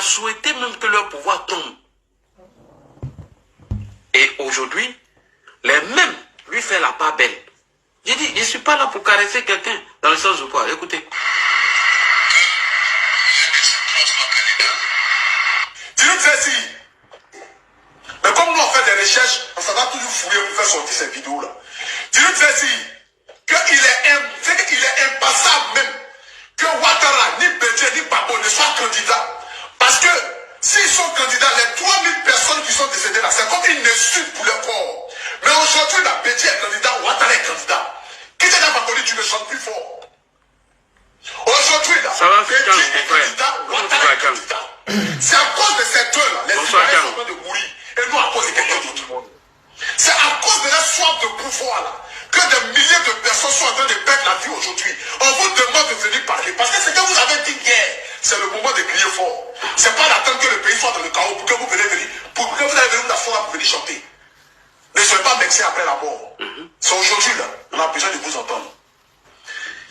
souhaité même que leur pouvoir tombe. Et aujourd'hui, les mêmes lui font la part belle. J'ai dit, je ne suis pas là pour caresser quelqu'un dans le sens du poids. Écoutez. Mais comme nous on fait des recherches, on s'en va toujours fouiller pour faire sortir ces vidéos-là. Dis-le qu'il est impassable même que Ouattara, ni Bédié, ni Babo ne soient candidats. Parce que s'ils sont candidats, les 3000 personnes qui sont décédées là, c'est comme une insulte pour le corps. Mais aujourd'hui, la Bédié est candidat, Ouattara est candidat. Qui t'es dans Bakoli, tu ne chantes plus fort. Aujourd'hui, là, Bédié est candidat, Ouattara est candidat. C'est à cause de ces deux-là, les Ivoiriens sont en train de mourir. Et nous, à cause de quelqu'un d'autre. C'est à cause de la soif de pouvoir, là, que des milliers de personnes sont en train de perdre la vie aujourd'hui. On vous demande de venir parler. Parce que ce que vous avez dit hier, c'est le moment de crier fort. C'est pas d'attendre que le pays soit dans le chaos pour que vous venez venir, pour que vous allez venir vous asseoir pour venir chanter. Ne soyez pas vexés après la mort. C'est aujourd'hui, là, on a besoin de vous entendre.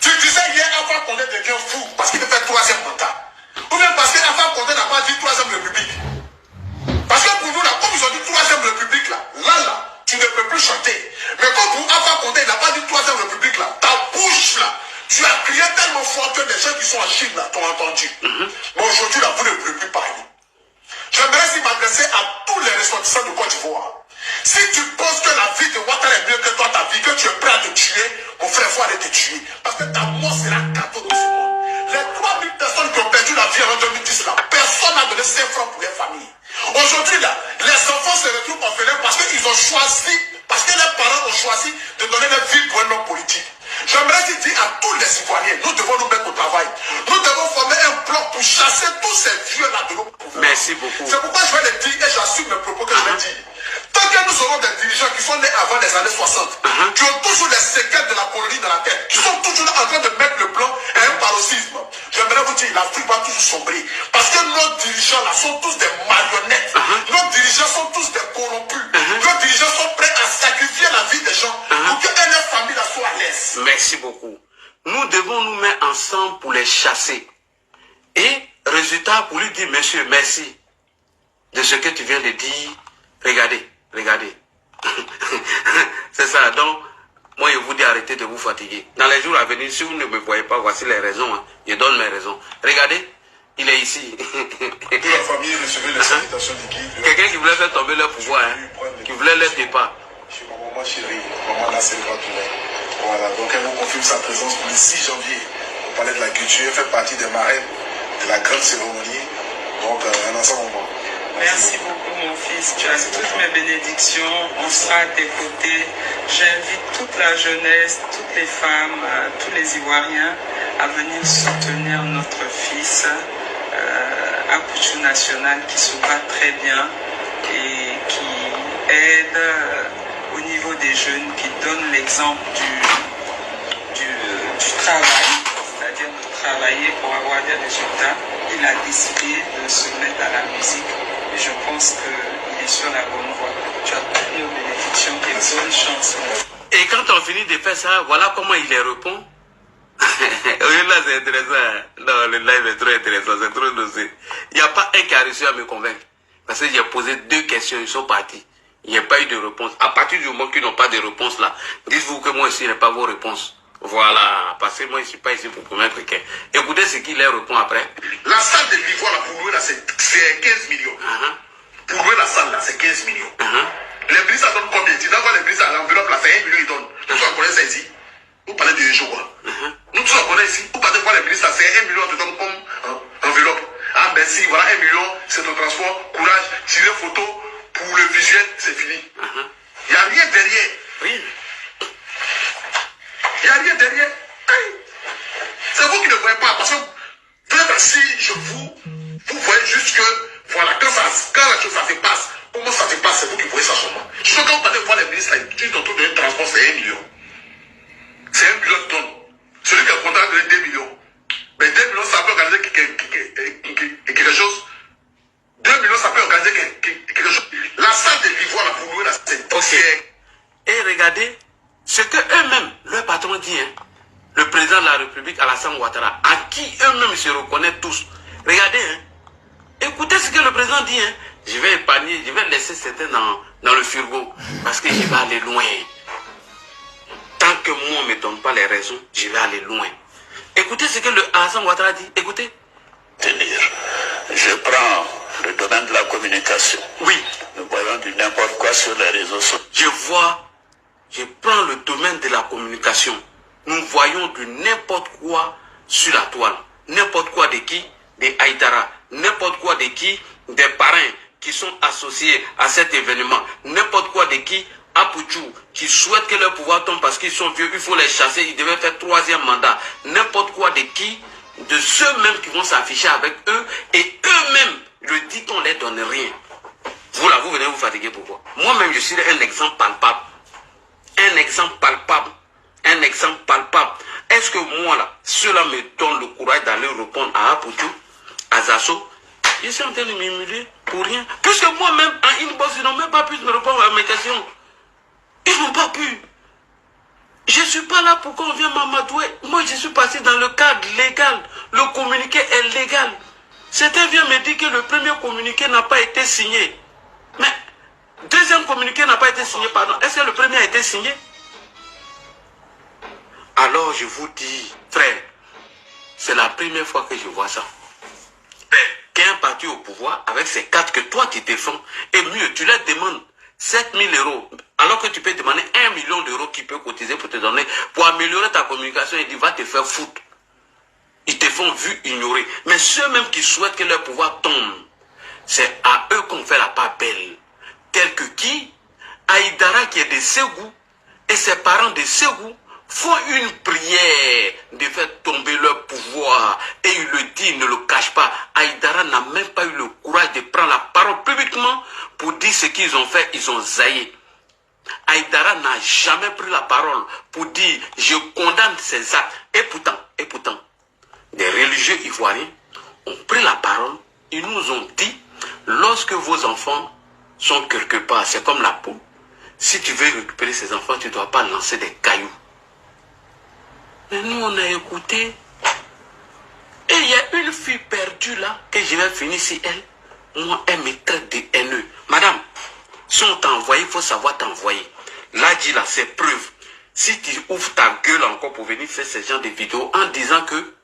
Tu disais hier, Alpha Condé devient fou parce qu'il veut faire troisième mandat. Ou bien parce que Alpha Condé n'a pas dit troisième république. Parce que pour nous, là, comme ils ont dit troisième république, là, tu ne peux plus chanter. Mais comme pour Alpha Condé n'a pas dit troisième république, là, ta bouche, là, tu as crié tellement fort que les gens qui sont en Chine, là, t'ont entendu. Mais aujourd'hui, là, vous ne pouvez plus parler. J'aimerais aussi m'adresser à tous les ressortissants de Côte d'Ivoire. Si tu penses que la vie de Ouattara est mieux que toi, ta vie, que tu es prêt à te tuer, mon frère, il faut aller te tuer. Parce que ta mort sera cadeau de ce monde. Les 3000 personnes qui ont perdu la vie en 2010, là, personne n'a donné 5 francs pour les familles. Aujourd'hui, là, les enfants se retrouvent orphelins parce qu'ils ont choisi, parce que leurs parents ont choisi de donner leur vie pour un homme politique. J'aimerais dire à tous les citoyens, nous devons nous mettre au travail. Nous devons former un plan pour chasser tous ces vieux-là de nos pouvoirs. Merci beaucoup. C'est pourquoi je vais le dire et j'assume mes propos que je vais dire. Tant que nous aurons des dirigeants qui sont nés avant les années 60, qui ont toujours les séquelles de la colonie dans la tête, qui sont toujours en train de mettre le blanc à un paroxysme, j'aimerais vous dire, l'Afrique va toujours sombrer. Parce que nos dirigeants là sont tous des marionnettes. Nos dirigeants sont tous des corrompus. Nos dirigeants sont prêts à sacrifier la vie des gens pour que leur famille là soit à l'aise. Merci beaucoup. Nous devons nous mettre ensemble pour les chasser. Et, résultat, pour lui dire, monsieur, merci de ce que tu viens de dire. Regardez, regardez. C'est ça. Donc, moi, je vous dis arrêtez de vous fatiguer. Dans les jours à venir, si vous ne me voyez pas, voici les raisons. Hein. Je donne mes raisons. Regardez, il est ici. Toute la famille recevait les salutations du guide. Quelqu'un qui voulait faire tomber leur pouvoir, hein, qui voulait leur départ. Chez ma maman chérie, maman Nasselva Touré. Voilà, donc elle nous confirme sa présence pour le 6 janvier au Palais de la Culture. Elle fait partie des marraines de la grande cérémonie. Donc, un ensemble moment. Merci beaucoup mon fils, tu as toutes mes bénédictions, on sera à tes côtés. J'invite toute la jeunesse, toutes les femmes, tous les Ivoiriens à venir soutenir notre fils Akuchou National qui se bat très bien et qui aide au niveau des jeunes, qui donne l'exemple du travail, c'est-à-dire de travailler pour avoir des résultats. Il a décidé de se mettre à la musique. Et je pense qu'il est sur la bonne voie. Tu as toutes nos bénédictions et bonne chance. Et quand on finit de faire ça, voilà comment il les répond. Oui, là c'est intéressant. Non, le live est trop intéressant, c'est trop dosé. Il n'y a pas un qui a réussi à me convaincre. Parce que j'ai posé 2 questions, ils sont partis. Il n'y a pas eu de réponse. À partir du moment qu'ils n'ont pas de réponse là, dites-vous que moi aussi, je n'ai pas vos réponses. Voilà, parce que moi je ne suis pas ici pour convaincre quelqu'un. Écoutez ce qu'il leur répond après. La salle de l'ivoire là, pour louer là, c'est 15 millions. Pour louer la salle là, c'est 15 millions. Les brises, ça donne combien? Tu dois voir les brises à l'enveloppe là, c'est 1 million, ils donnent. Nous tous on connaît ça ici. Vous parlez de jeux quoi? Nous tous on connaît ici. Vous parlez de voir les brises là, c'est 1 million, on te donne comme enveloppe. Ah ben si, voilà 1 million, c'est ton transport, courage, tirer photo, pour le visuel, c'est fini. Il n'y a rien derrière. Oui. Il n'y a rien derrière. C'est vous qui ne voyez pas. Parce que peut-être si je vous voyez juste que, voilà, quand la chose ça se passe, comment ça se passe, c'est vous qui voyez ça seulement. Je sais quand vous allez voir les ministres, ils disent autour d'un transport, c'est 1 million. C'est 1 million de tonnes. Celui qui a content de 2 millions. Mais 2 millions, ça peut organiser quelque chose. 2 millions, ça peut organiser quelque chose. La salle de l'ivoire, là, pour louer, là, c'est okay. Et regardez ce que eux-mêmes, leur patron dit, hein, le président de la République, Alassane Ouattara, à qui eux-mêmes se reconnaissent tous. Regardez, hein, écoutez. ce que le président dit, hein. Je vais épargner, je vais laisser certains dans le frigo. Parce que je vais aller loin. Tant que moi, on ne me donne pas les raisons, je vais aller loin. Écoutez ce que le Alassane Ouattara dit. Écoutez. Je prends le domaine de la communication. Oui. Nous voyons du n'importe quoi sur les réseaux sociaux. Je prends le domaine de la communication. Nous voyons du n'importe quoi sur la toile. N'importe quoi de qui? Des Haïdara. N'importe quoi de qui? Des parrains qui sont associés à cet événement. N'importe quoi de qui? Apouchou, qui souhaitent que leur pouvoir tombe parce qu'ils sont vieux, il faut les chasser, ils devaient faire 3e mandat. N'importe quoi de qui? De ceux-mêmes qui vont s'afficher avec eux et eux-mêmes le disent qu'on ne les donne rien. Vous là, vous venez vous fatiguer pourquoi? Moi-même, je suis un exemple palpable. Un exemple palpable. Un exemple palpable. Est-ce que moi là, cela me donne le courage d'aller répondre à Apouchou, à Zasso? Je suis en train de m'humilier pour rien. Puisque moi-même, en inbox, ils n'ont même pas pu me répondre à mes questions. Ils n'ont pas pu. Je ne suis pas là pour qu'on vienne m'amadouer. Moi, je suis passé dans le cadre légal. Le communiqué est légal. Certains viennent me dire que le premier communiqué n'a pas été signé. Mais, deuxième communiqué n'a pas été signé, pardon. Est-ce que le premier a été signé? Alors, je vous dis, frère, c'est la première fois que je vois ça. Qu'un parti au pouvoir, avec ces cartes que toi tu défends, et mieux, tu leur demandes 7 000 €, alors que tu peux demander 1 million d'euros qui peut cotiser pour te donner, pour améliorer ta communication, et dit va te faire foutre. Ils te font vu ignorer. Mais ceux-mêmes qui souhaitent que leur pouvoir tombe, c'est à eux qu'on fait la part belle. Tel que qui? Haïdara qui est de Ségou, et ses parents de Ségou, font une prière de faire tomber leur pouvoir. Et il le dit, il ne le cache pas. Haïdara n'a même pas eu le courage de prendre la parole publiquement pour dire ce qu'ils ont fait, ils ont zaillé. Haïdara n'a jamais pris la parole pour dire je condamne ces actes. Et pourtant, des religieux ivoiriens ont pris la parole, ils nous ont dit, lorsque vos enfants sont quelque part, c'est comme la peau. Si tu veux récupérer ces enfants, tu ne dois pas lancer des cailloux. Mais nous, on a écouté. Et il y a une fille perdue là, que je vais finir si elle. Moi, elle me traite de haineux. Madame, si on t'a envoyé, il faut savoir t'envoyer. Là, dit là, c'est preuve. Si tu ouvres ta gueule encore pour venir faire ce genre de vidéos en disant que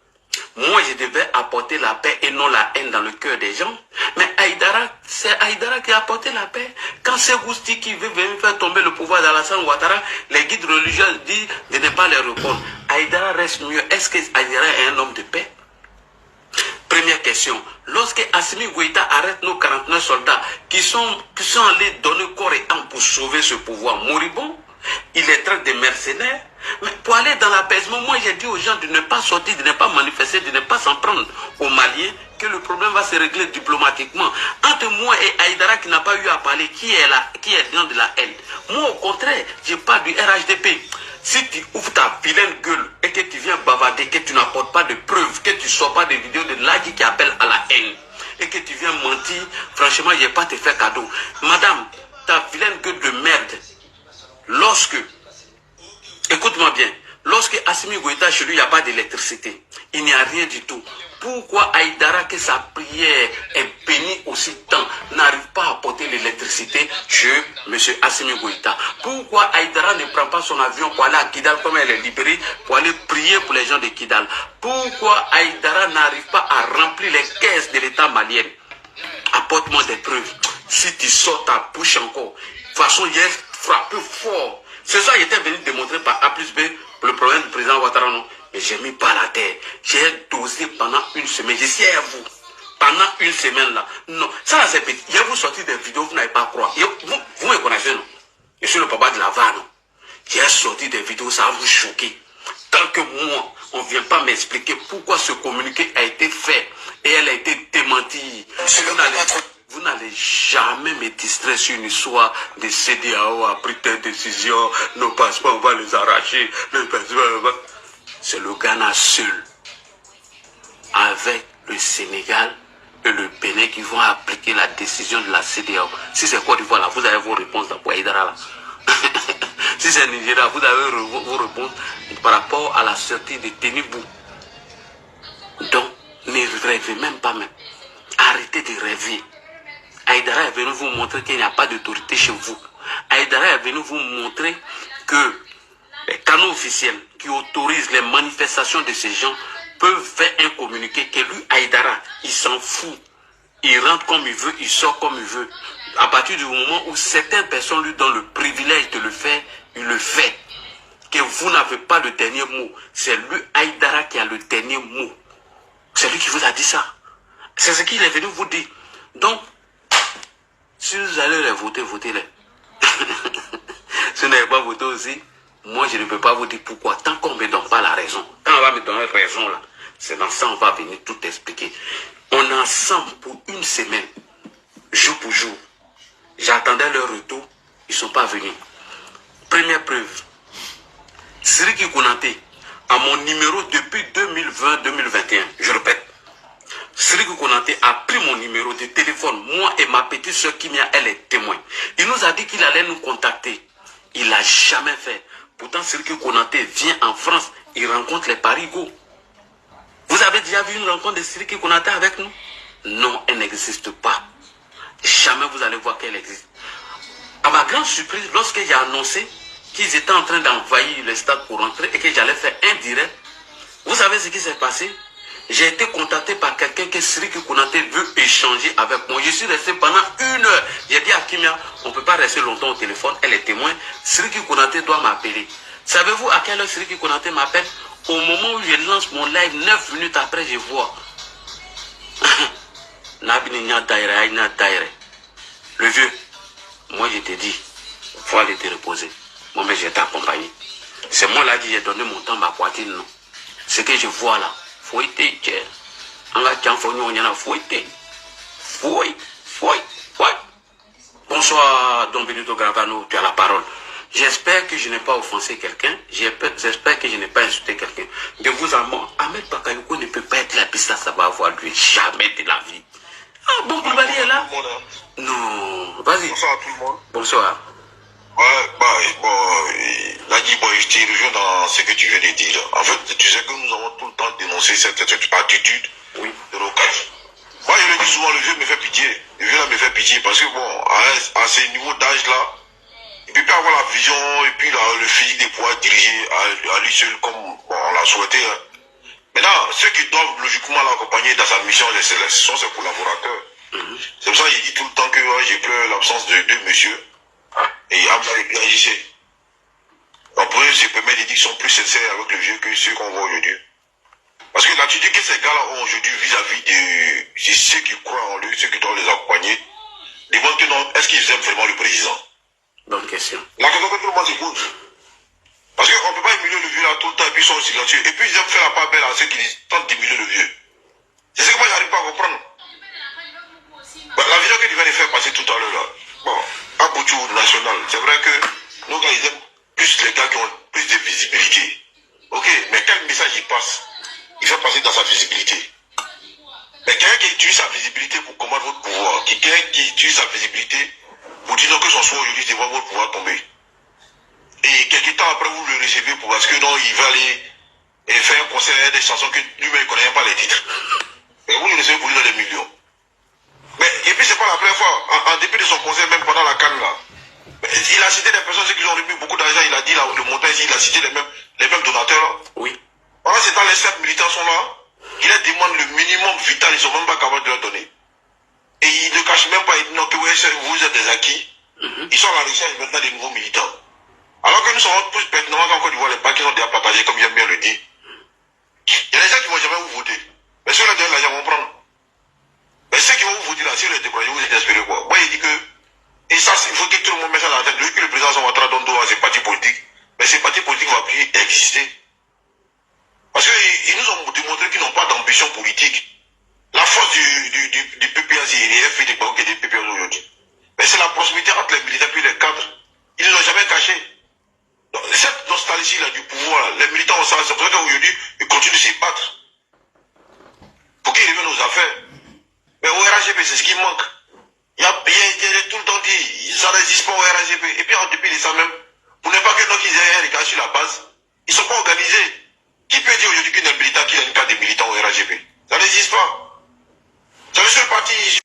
moi, je devais apporter la paix et non la haine dans le cœur des gens. Mais Haïdara, c'est Haïdara qui a apporté la paix. Quand c'est Gousti qui veut venir faire tomber le pouvoir d'Alassane Ouattara, les guides religieux disent de ne pas les répondre. Haïdara reste mieux. Est-ce que Haïdara est un homme de paix? Première question. Lorsque Assimi Goïta arrête nos 49 soldats qui sont allés donner corps et âme pour sauver ce pouvoir moribond, il les traite de mercenaires. Mais pour aller dans l'apaisement, moi j'ai dit aux gens de ne pas sortir, de ne pas manifester, de ne pas s'en prendre aux Maliens, que le problème va se régler diplomatiquement. Entre moi et Haïdara qui n'a pas eu à parler, qui est dans de la haine. Moi au contraire, je parle du RHDP. Si tu ouvres ta vilaine gueule et que tu viens bavarder, que tu n'apportes pas de preuves, que tu ne sors pas des vidéos de Ladi qui appellent à la haine, et que tu viens mentir, franchement, je ne vais pas te faire cadeau. Madame, ta vilaine gueule de merde, lorsque, écoute-moi bien, lorsque Assimi Goïta, chez lui, il n'y a pas d'électricité, il n'y a rien du tout. Pourquoi Haïdara, que sa prière est bénie aussi tant, n'arrive pas à apporter l'électricité chez M. Assimi Goïta? Pourquoi Haïdara ne prend pas son avion pour aller à Kidal comme elle est libérée, pour aller prier pour les gens de Kidal? Pourquoi Haïdara n'arrive pas à remplir les caisses de l'État malien? Apporte-moi des preuves. Si tu sors ta bouche encore, de toute façon, il est frappé fort. C'est ça, il était venu démontrer par A plus B le problème du président Ouattara, non? Mais j'ai mis pas la terre. J'ai dosé pendant une semaine. Je suis à vous. Pendant une semaine là. Non. Ça c'est petit. Je vais vous sortir des vidéos, vous n'allez pas croire. Vous me connaissez, non? Je suis le papa de la vanne. J'ai sorti des vidéos, ça va vous choquer. Tant que moi, on ne vient pas m'expliquer pourquoi ce communiqué a été fait et elle a été démentie. Vous n'allez jamais me distraire sur une histoire de CEDEAO a pris telle décision, nos passeports, on va les arracher. C'est le Ghana seul, avec le Sénégal et le Bénin qui vont appliquer la décision de la CEDEAO. Si c'est Côte d'Ivoire là, vous avez vos réponses pour Haïdara là. Si c'est Nigeria, vous avez vos réponses par rapport à la sortie de Ténibou. Donc, ne rêvez même pas même. Arrêtez de de rêver. Haïdara est venu vous montrer qu'il n'y a pas d'autorité chez vous. Haïdara est venu vous montrer que les canaux officiels qui autorisent les manifestations de ces gens peuvent faire un communiqué que lui, Haïdara, il s'en fout. Il rentre comme il veut, il sort comme il veut. À partir du moment où certaines personnes lui donnent le privilège de le faire, il le fait. Que vous n'avez pas le dernier mot. C'est lui, Haïdara, qui a le dernier mot. C'est lui qui vous a dit ça. C'est ce qu'il est venu vous dire. Donc, si vous allez les voter, votez-les. Si vous n'avez pas voté aussi, moi je ne peux pas vous dire pourquoi. Tant qu'on ne me donne pas la raison. Quand on va me donner raison là, c'est dans ça qu'on va venir tout expliquer. On est ensemble pour une semaine, jour pour jour. J'attendais leur retour, ils ne sont pas venus. Première preuve, Siriki Konaté a mon numéro depuis 2020-2021. Je répète, Siriki Konaté a pris mon numéro de téléphone, moi et ma petite soeur Kimia, elle est témoin. Il nous a dit qu'il allait nous contacter. Il n'a jamais fait. Pourtant, Siriki Konaté vient en France, il rencontre les parigots. Vous avez déjà vu une rencontre de Siriki Konaté avec nous? Non, elle n'existe pas. Jamais vous allez voir qu'elle existe. À ma grande surprise, lorsque j'ai annoncé qu'ils étaient en train d'envahir le stade pour rentrer et que j'allais faire un direct, vous savez ce qui s'est passé? J'ai été contacté par quelqu'un que Siriki Konaté veut échanger avec moi. Je suis resté pendant 1 heure. J'ai dit à Kimia, on ne peut pas rester longtemps au téléphone, elle est témoin. Siriki Konaté doit m'appeler. Savez-vous à quelle heure Siriki Konaté m'appelle? Au moment où je lance mon live, 9 minutes après, je vois. Le vieux, moi je t'ai dit, il faut aller te reposer. Moi, mais je t'ai accompagné. C'est moi là qui j'ai donné mon temps, ma poitrine, non. Ce que je vois là, faut être cher. Bonsoir, Don Benito Gravano, tu as la parole. J'espère que je n'ai pas offensé quelqu'un. J'espère que je n'ai pas insulté quelqu'un. De vous à moi, Ahmed Bakayoko ne peut pas être la piste, ça va avoir lui. Jamais de la vie. Ah bon, Koulibaly est là? Non, vas-y. Bonsoir à tout le monde. Bonsoir. Ouais, Nadi, je te rejoins dans ce que tu viens de dire. En fait, tu sais que nous avons tout le temps dénoncé cette attitude de Rocage. Moi, je le dis souvent, le vieux me fait pitié. Le vieux là me fait pitié parce que bon, à ce niveau d'âge-là, il ne peut pas avoir la vision et puis le physique de pouvoir diriger à lui seul comme bon, on l'a souhaité. Hein. Maintenant, ceux qui doivent logiquement l'accompagner dans sa mission, ce sont ses collaborateurs. C'est pour ça qu'il dit tout le temps que j'ai pleuré l'absence de deux messieurs. Et Abdel et PAJC. On pourrait se permettre de dire qu'ils sont plus sincères avec le vieux que ceux qu'on voit aujourd'hui. Parce que l'attitude que ces gars-là ont aujourd'hui vis-à-vis de ceux qui croient en lui, ceux qui doivent les accompagner, demandent que non, est-ce qu'ils aiment vraiment le président? Bonne question. La question que tout le monde se pose. Parce qu'on ne peut pas humilier le vieux là tout le temps et puis ils sont silencieux. Et puis ils aiment faire la part belle à ceux qui tentent d'humilier le vieux. C'est ce que moi j'arrive pas à comprendre. La vidéo que tu viens de faire passer tout à l'heure là, bon, à Boutou national, c'est vrai que nos gars ils aiment plus les gars qui ont plus de visibilité. Ok, mais quel message il passe? Il fait passer dans sa visibilité. Mais quelqu'un qui utilise sa visibilité pour combattre votre pouvoir, quelqu'un qui utilise sa visibilité pour dire non que son soir aujourd'hui, c'est voir votre pouvoir tomber. Et quelques temps après, vous le recevez pour parce que non, il va aller faire un concert des chansons que lui-même ne connaît même pas les titres. Et vous le recevez pour lui dans des millions. Mais, et puis c'est pas la première fois, en dépit de son concert, même pendant la canne là, il a cité des personnes qui ont remis beaucoup d'argent, il a dit là, le montant ici, il a cité les mêmes donateurs là. Oui. Pendant ce temps, les 7 militants sont là, il leur demande le minimum vital, ils ne sont même pas capables de leur donner. Et ils ne cachent même pas, ils disent non, que vous êtes des acquis. Ils sont à la recherche maintenant des nouveaux militants. Alors que nous savons tous pertinemment qu'en Côte d'Ivoire, les paquets sont déjà partagés, comme j'aime bien le dire. Il y a des gens qui ne vont jamais vous voter. Mais ceux-là, de l'argent vont prendre. Mais ceux qui vont vous voter là, si vous êtes découragés, vous êtes espérés quoi. Moi, il dit que, et ça, il faut que tout le monde mette ça dans la tête. Depuis que le président Ouattara donne dos à ces partis politiques, mais ces partis politiques ne vont plus exister. Parce qu'ils nous ont démontré qu'ils n'ont pas d'ambition politique. La force du PPA, c'est les FI des banques et des PPA aujourd'hui. Mais c'est la proximité entre les militaires et les cadres. Ils ne l'ont jamais caché. Donc, cette nostalgie-là du pouvoir, les militants ont ça, c'est pour ça qu'aujourd'hui, ils continuent de se battre. Pour qu'ils reviennent aux affaires. Mais au RAGP, c'est ce qui manque. Il y a tout le temps dit, ça n'existe pas au RAGP. Et puis, en dépit de ça même, pour ne pas que nous qu'ils aient un regard sur la base, ils ne sont pas organisés. Qui peut dire aujourd'hui qu'il y a un militant qui a une carte de militant au RAGP? Ça n'existe pas. C'est le seul parti